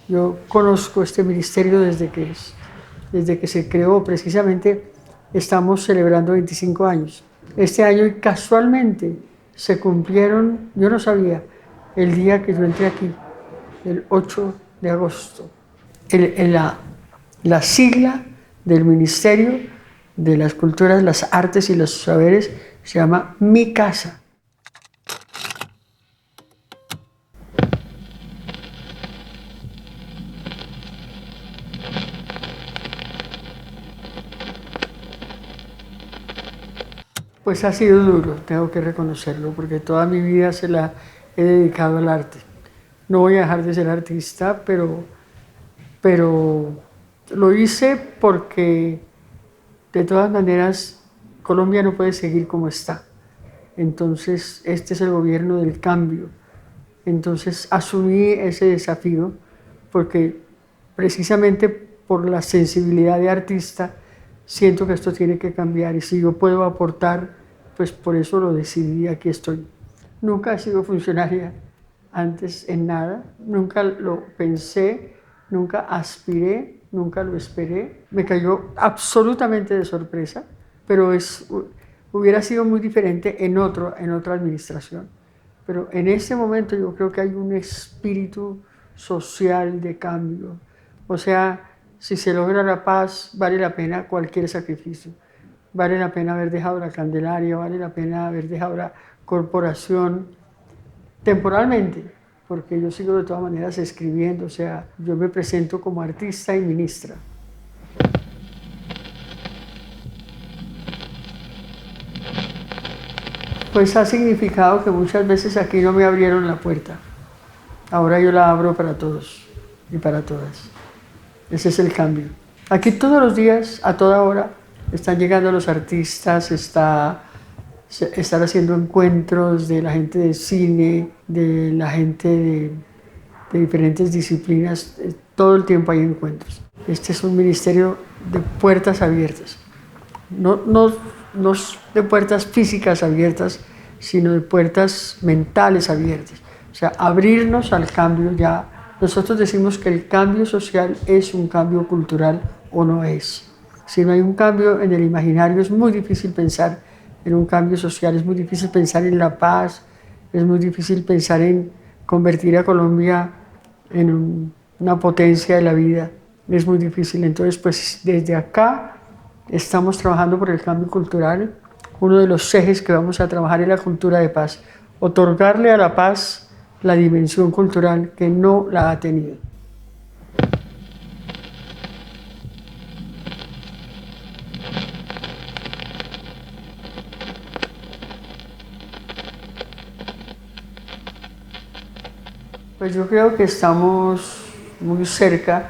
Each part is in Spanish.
Yo conozco este ministerio desde que se creó. Precisamente estamos celebrando 25 años. Este año y casualmente se cumplieron, yo no sabía, el día que yo entré aquí, el 8 de agosto. La sigla del Ministerio de las Culturas, las Artes y los Saberes se llama Mi Casa. Pues ha sido duro, tengo que reconocerlo, porque toda mi vida se la he dedicado al arte. No voy a dejar de ser artista, pero lo hice porque de todas maneras Colombia no puede seguir como está. Entonces este es el gobierno del cambio. Entonces asumí ese desafío porque precisamente por la sensibilidad de artista siento que esto tiene que cambiar y si yo puedo aportar, pues por eso lo decidí, aquí estoy. Nunca he sido funcionaria antes en nada, nunca lo pensé, nunca aspiré, nunca lo esperé. Me cayó absolutamente de sorpresa, pero hubiera sido muy diferente en otra administración. Pero en este momento yo creo que hay un espíritu social de cambio. O sea, si se logra la paz, vale la pena cualquier sacrificio. Vale la pena haber dejado la Candelaria, vale la pena haber dejado la corporación temporalmente, porque yo sigo de todas maneras escribiendo, o sea, yo me presento como artista y ministra. Pues ha significado que muchas veces aquí no me abrieron la puerta. Ahora yo la abro para todos y para todas. Ese es el cambio. Aquí todos los días, a toda hora, están llegando los artistas, están haciendo encuentros de la gente de cine, de la gente de diferentes disciplinas. Todo el tiempo hay encuentros. Este es un ministerio de puertas abiertas. No de puertas físicas abiertas, sino de puertas mentales abiertas. O sea, abrirnos al cambio ya. Nosotros decimos que el cambio social es un cambio cultural o no es. Si no hay un cambio en el imaginario, es muy difícil pensar en un cambio social, es muy difícil pensar en la paz, es muy difícil pensar en convertir a Colombia en una potencia de la vida. Es muy difícil. Entonces, pues desde acá estamos trabajando por el cambio cultural. Uno de los ejes que vamos a trabajar es la cultura de paz. Otorgarle a la paz la dimensión cultural que no la ha tenido. Pues yo creo que estamos muy cerca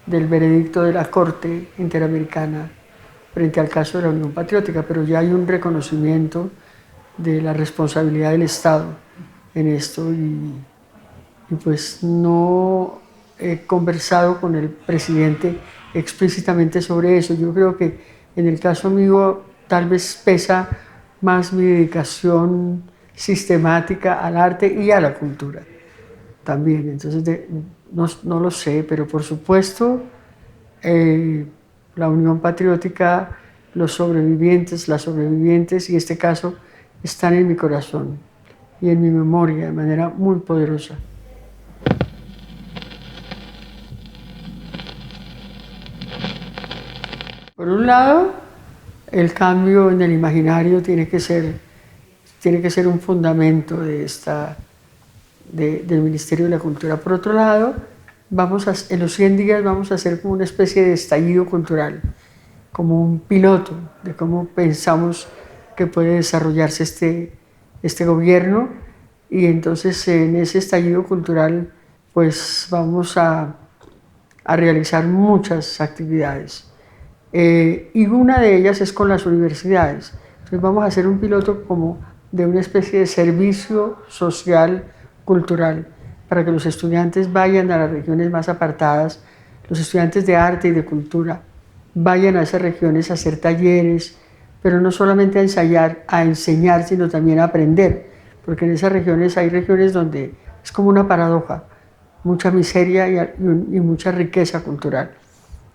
del veredicto de la Corte Interamericana frente al caso de la Unión Patriótica, pero ya hay un reconocimiento de la responsabilidad del Estado en esto y pues no he conversado con el presidente explícitamente sobre eso. Yo creo que en el caso mío tal vez pesa más mi dedicación sistemática al arte y a la cultura también. Entonces no lo sé, pero por supuesto la Unión Patriótica, los sobrevivientes, las sobrevivientes y este caso están en mi corazón y en mi memoria de manera muy poderosa. Por un lado, el cambio en el imaginario tiene que ser un fundamento del Ministerio de la Cultura. Por otro lado, en los 100 días vamos a hacer como una especie de estallido cultural, como un piloto de cómo pensamos que puede desarrollarse este gobierno, y entonces en ese estallido cultural pues vamos a realizar muchas actividades. Y una de ellas es con las universidades. Entonces vamos a hacer un piloto como de una especie de servicio social cultural para que los estudiantes vayan a las regiones más apartadas, los estudiantes de arte y de cultura vayan a esas regiones a hacer talleres, pero no solamente a ensayar, a enseñar, sino también a aprender, porque en esas regiones hay regiones donde es como una paradoja. mucha miseria y mucha riqueza cultural,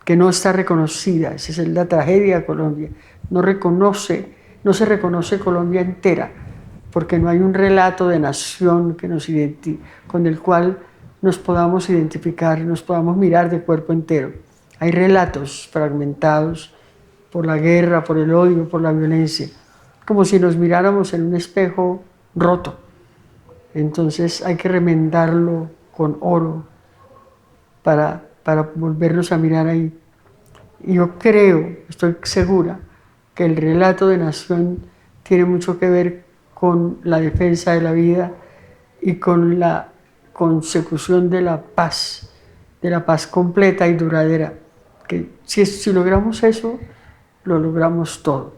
que no está reconocida. Esa es la tragedia de Colombia. No se reconoce Colombia entera, porque no hay un relato de nación con el cual nos podamos identificar, nos podamos mirar de cuerpo entero. Hay relatos fragmentados por la guerra, por el odio, por la violencia, como si nos miráramos en un espejo roto. Entonces hay que remendarlo con oro para volvernos a mirar ahí. Y yo estoy segura, que el relato de nación tiene mucho que ver con la defensa de la vida y con la consecución de la paz completa y duradera. Que si logramos eso, lo logramos todo.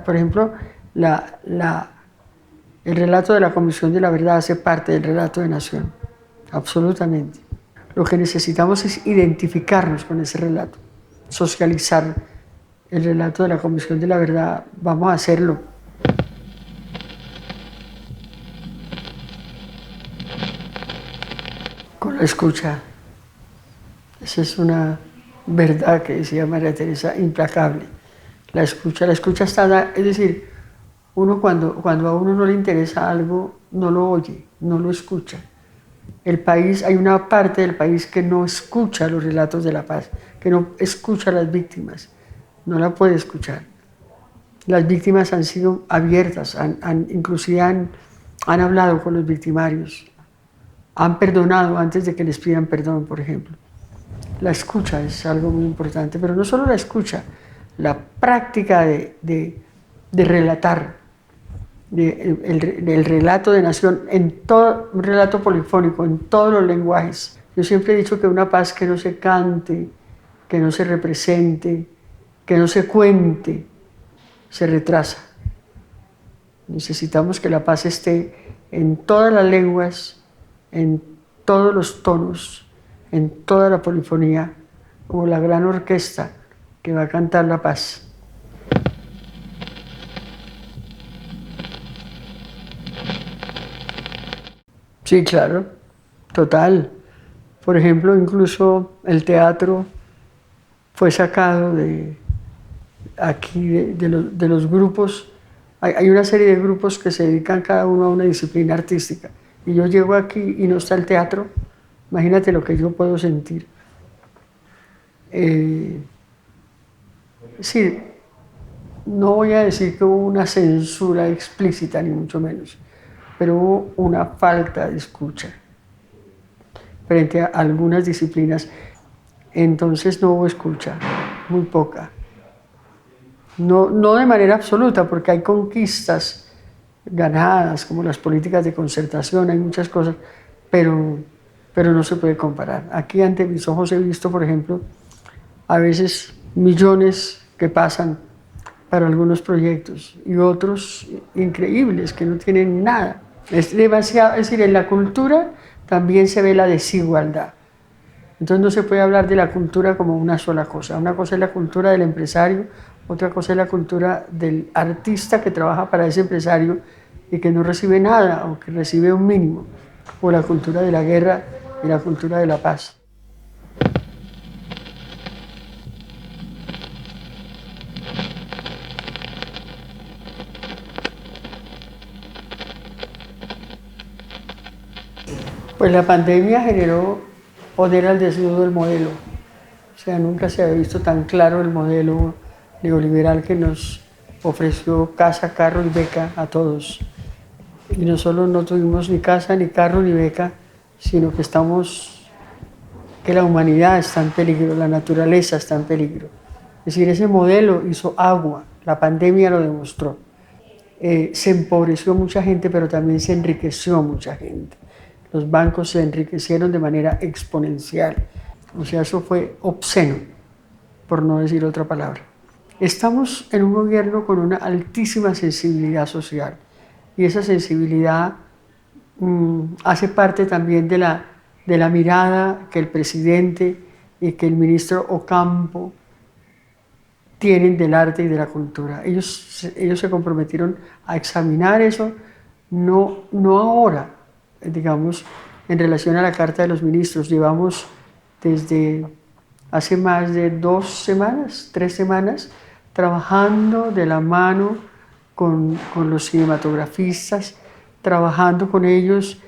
Por ejemplo, el relato de la Comisión de la Verdad hace parte del relato de nación, absolutamente. Lo que necesitamos es identificarnos con ese relato, socializar el relato de la Comisión de la Verdad. Vamos a hacerlo. Con la escucha. Esa es una verdad que decía María Teresa, implacable. La escucha está, es decir, uno cuando a uno no le interesa algo, no lo oye, no lo escucha. Hay una parte del país que no escucha los relatos de la paz, que no escucha a las víctimas, no la puede escuchar. Las víctimas han sido abiertas, inclusive han hablado con los victimarios, han perdonado antes de que les pidan perdón, por ejemplo. La escucha es algo muy importante, pero no solo la escucha, la práctica de relatar, el relato de nación, un relato polifónico, en todos los lenguajes. Yo siempre he dicho que una paz que no se cante, que no se represente, que no se cuente, se retrasa. Necesitamos que la paz esté en todas las lenguas, en todos los tonos, en toda la polifonía, como la gran orquesta que va a cantar la paz. Sí, claro, total. Por ejemplo, incluso el teatro fue sacado de los grupos. Hay una serie de grupos que se dedican cada uno a una disciplina artística. Y yo llego aquí y no está el teatro. Imagínate lo que yo puedo sentir. Sí, no voy a decir que hubo una censura explícita, ni mucho menos, pero hubo una falta de escucha frente a algunas disciplinas. Entonces no hubo escucha, muy poca. No de manera absoluta, porque hay conquistas ganadas, como las políticas de concertación, hay muchas cosas, pero no se puede comparar. Aquí ante mis ojos he visto, por ejemplo, a veces millones que pasan para algunos proyectos y otros increíbles que no tienen nada. Es demasiado, es decir, en la cultura también se ve la desigualdad. Entonces no se puede hablar de la cultura como una sola cosa. Una cosa es la cultura del empresario, otra cosa es la cultura del artista que trabaja para ese empresario y que no recibe nada o que recibe un mínimo, o la cultura de la guerra y la cultura de la paz. Pues la pandemia generó poner al desnudo el modelo. O sea, nunca se había visto tan claro el modelo neoliberal que nos ofreció casa, carro y beca a todos. Y no solo no tuvimos ni casa, ni carro, ni beca, sino que la humanidad está en peligro, la naturaleza está en peligro. Es decir, ese modelo hizo agua, la pandemia lo demostró. Se empobreció mucha gente, pero también se enriqueció mucha gente. Los bancos se enriquecieron de manera exponencial. O sea, eso fue obsceno, por no decir otra palabra. Estamos en un gobierno con una altísima sensibilidad social y esa sensibilidad hace parte también de la mirada que el presidente y que el ministro Ocampo tienen del arte y de la cultura. Ellos se comprometieron a examinar eso, no ahora, digamos, en relación a la Carta de los Ministros. Llevamos desde hace más de 2 semanas, 3 semanas, trabajando de la mano con los cinematografistas, trabajando con ellos,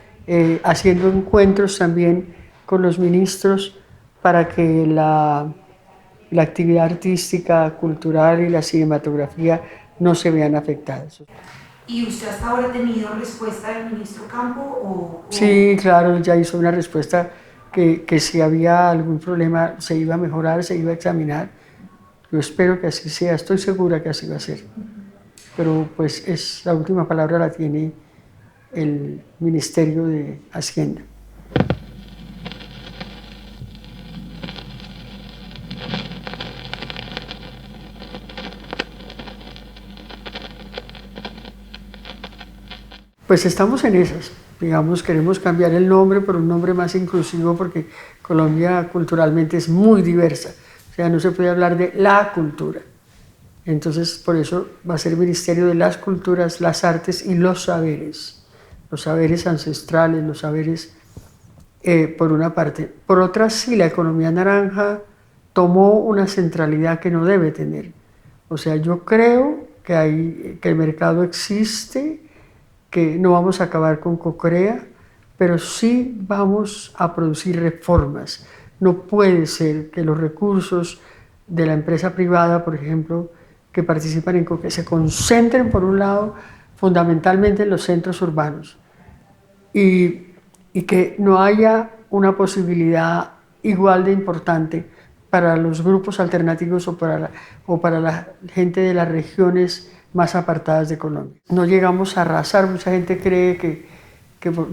haciendo encuentros también con los ministros para que la actividad artística, cultural y la cinematografía no se vean afectadas. ¿Y usted hasta ahora ha tenido respuesta del ministro Campo? Sí, claro, ya hizo una respuesta que si había algún problema se iba a mejorar, se iba a examinar. Yo espero que así sea, estoy segura que así va a ser. Pero pues la última palabra la tiene el Ministerio de Hacienda. Pues estamos en esas, digamos, queremos cambiar el nombre por un nombre más inclusivo porque Colombia culturalmente es muy diversa, o sea, no se puede hablar de la cultura. Entonces, por eso va a ser Ministerio de las Culturas, las Artes y los saberes ancestrales, los saberes, por una parte. Por otra, sí, la economía naranja tomó una centralidad que no debe tener. O sea, yo creo que el mercado existe, que no vamos a acabar con Cocrea, pero sí vamos a producir reformas. No puede ser que los recursos de la empresa privada, por ejemplo, que participan en Cocrea, se concentren, por un lado, fundamentalmente en los centros urbanos y que no haya una posibilidad igual de importante para los grupos alternativos o para la gente de las regiones más apartadas de Colombia. No llegamos a arrasar, mucha gente cree que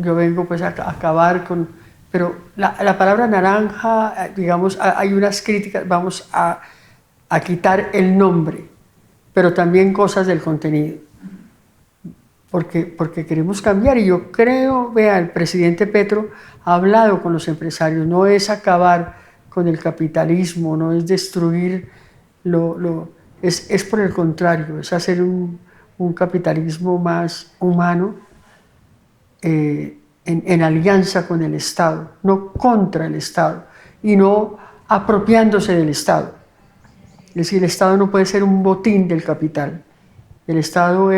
yo vengo pues a acabar con... Pero la palabra naranja, digamos, hay unas críticas, vamos a quitar el nombre, pero también cosas del contenido. Porque queremos cambiar y yo creo, vea, el presidente Petro ha hablado con los empresarios, no es acabar con el capitalismo, no es destruir es por el contrario, es hacer un capitalismo más humano en alianza con el Estado, no contra el Estado y no apropiándose del Estado. Es decir, el Estado no puede ser un botín del capital. El Estado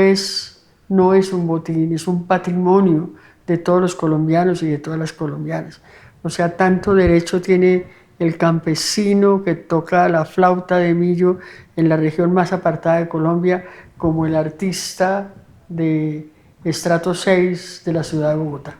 no es un botín, es un patrimonio de todos los colombianos y de todas las colombianas. O sea, tanto derecho tiene el campesino que toca la flauta de millo en la región más apartada de Colombia, como el artista de estrato 6 de la ciudad de Bogotá.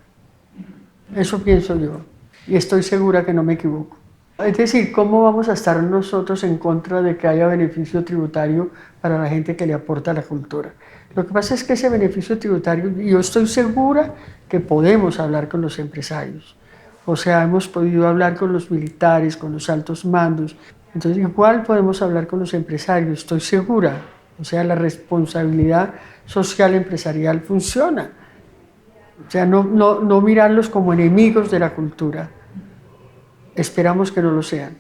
Eso pienso yo, y estoy segura que no me equivoco. Es decir, ¿cómo vamos a estar nosotros en contra de que haya beneficio tributario para la gente que le aporta la cultura? Lo que pasa es que ese beneficio tributario, yo estoy segura que podemos hablar con los empresarios. O sea, hemos podido hablar con los militares, con los altos mandos. Entonces, igual podemos hablar con los empresarios, estoy segura. O sea, la responsabilidad social empresarial funciona. O sea, no mirarlos como enemigos de la cultura. Esperamos que no lo sean.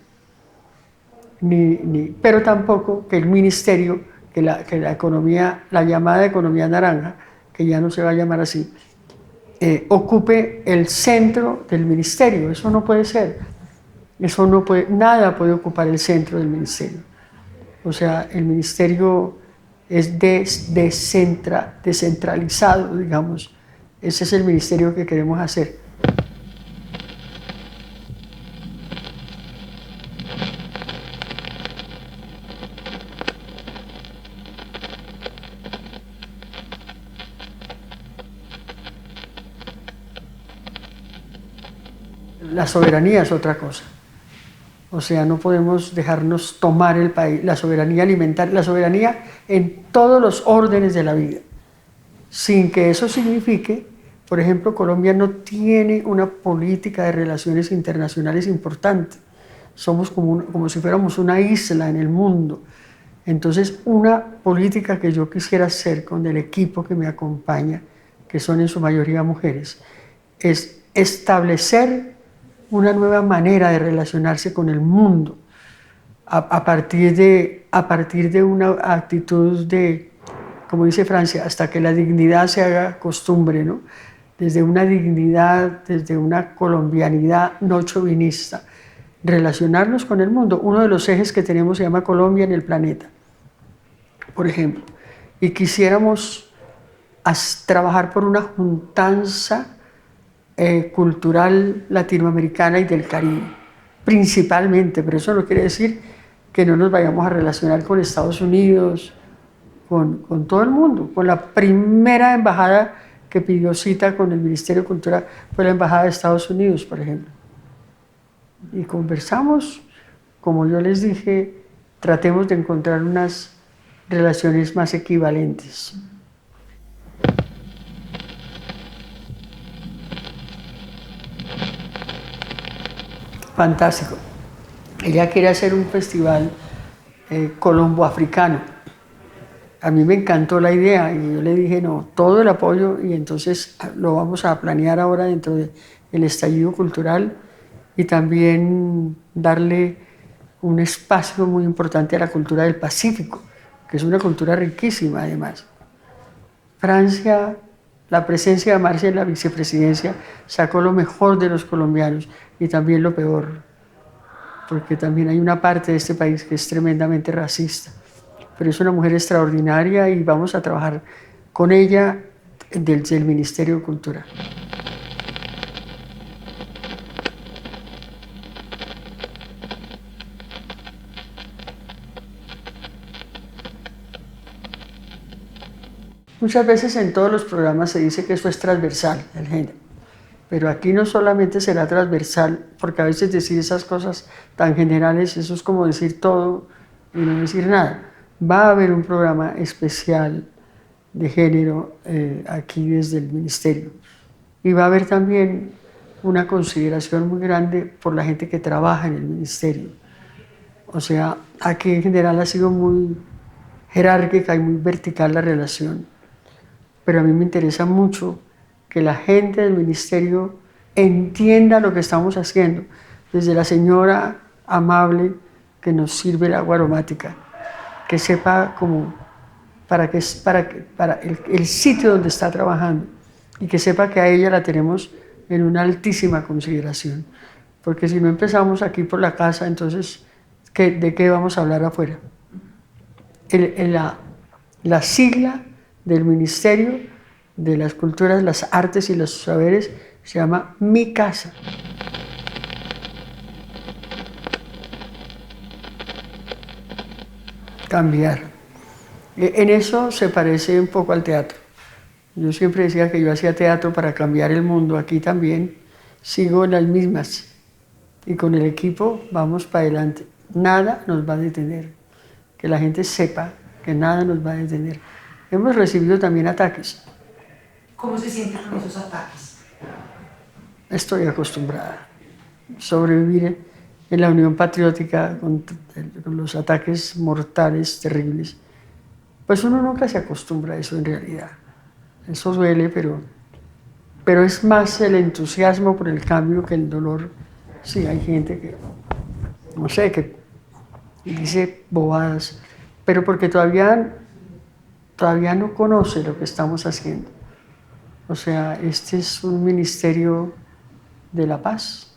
Pero tampoco que el ministerio, que la economía, la llamada economía naranja, que ya no se va a llamar así, ocupe el centro del ministerio. Eso no puede ser. Nada puede ocupar el centro del ministerio. O sea, el ministerio es descentralizado, digamos. Ese es el ministerio que queremos hacer. La soberanía es otra cosa. O sea, no podemos dejarnos tomar el país, la soberanía alimentaria, la soberanía en todos los órdenes de la vida, sin que eso signifique, por ejemplo, Colombia no tiene una política de relaciones internacionales importante. Somos como si fuéramos una isla en el mundo. Entonces, una política que yo quisiera hacer con el equipo que me acompaña, que son en su mayoría mujeres, es establecer una nueva manera de relacionarse con el mundo a partir de una actitud de, como dice Francia, hasta que la dignidad se haga costumbre, ¿no? desde una dignidad, desde una colombianidad no chauvinista, relacionarnos con el mundo. Uno de los ejes que tenemos se llama Colombia en el planeta, por ejemplo, y quisiéramos trabajar por una juntanza cultural latinoamericana y del Caribe, principalmente, pero eso no quiere decir que no nos vayamos a relacionar con Estados Unidos, con todo el mundo. Con la primera embajada que pidió cita con el Ministerio de Cultura fue la Embajada de Estados Unidos, por ejemplo. Y conversamos, como yo les dije, tratemos de encontrar unas relaciones más equivalentes. Fantástico. Ella quiere hacer un festival colombo-africano. A mí me encantó la idea y yo le dije, no, todo el apoyo, y entonces lo vamos a planear ahora dentro del estallido cultural y también darle un espacio muy importante a la cultura del Pacífico, que es una cultura riquísima además. Francia, la presencia de Marcia en la vicepresidencia sacó lo mejor de los colombianos y también lo peor, porque también hay una parte de este país que es tremendamente racista. Pero es una mujer extraordinaria y vamos a trabajar con ella desde el Ministerio de Cultura. Muchas veces en todos los programas se dice que eso es transversal, el género. Pero aquí no solamente será transversal, porque a veces decir esas cosas tan generales, eso es como decir todo y no decir nada. Va a haber un programa especial de género aquí desde el Ministerio. Y va a haber también una consideración muy grande por la gente que trabaja en el Ministerio. O sea, aquí en general ha sido muy jerárquica y muy vertical la relación. Pero a mí me interesa mucho que la gente del Ministerio entienda lo que estamos haciendo, desde la señora amable que nos sirve el agua aromática, que sepa cómo, para el sitio donde está trabajando y que sepa que a ella la tenemos en una altísima consideración. Porque si no empezamos aquí por la casa, entonces, ¿de qué vamos a hablar afuera? La sigla del Ministerio de las Culturas, las Artes y los Saberes se llama Mi Casa. Cambiar. En eso se parece un poco al teatro. Yo siempre decía que yo hacía teatro para cambiar el mundo. Aquí también sigo en las mismas. Y con el equipo vamos para adelante. Nada nos va a detener. Que la gente sepa que nada nos va a detener. Hemos recibido también ataques. ¿Cómo se siente con esos ataques? Estoy acostumbrada. Sobrevivir en la Unión Patriótica con los ataques mortales, terribles. Pues uno nunca se acostumbra a eso en realidad. Eso duele, pero es más el entusiasmo por el cambio que el dolor. Sí, hay gente que, no sé, que dice bobadas, pero porque todavía no conoce lo que estamos haciendo. O sea, este es un ministerio de la paz.